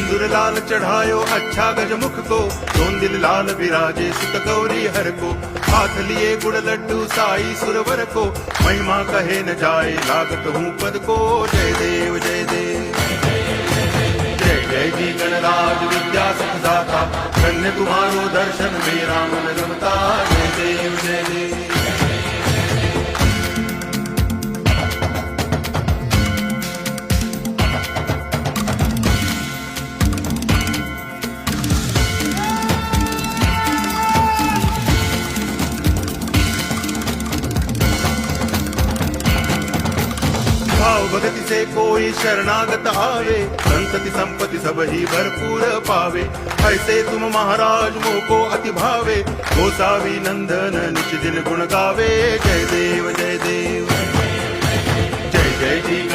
सिंदूर लाल चढ़ायो अच्छा गजमुख को, दोन दिल लाल विराजे सुत गौरी हर को। हाथ लिए गुड़ लड्डू साई सुरवर को, महिमा कहे न जाए लागत हूँ पद को। जय देव जय देव जय जय जी गणराज विद्या सुखदाता, धन्य तुम्हारो दर्शन मेरा मन रमता। जय देव जय देव भाव भगति से कोई शरणागत आवे, संतति संपत्ति सब ही भरपूर पावे। ऐसे तुम महाराज मोको अति भावे, गोसावी नंदन निच दिन गुण गावे। जय देव जय देव जय जय जी।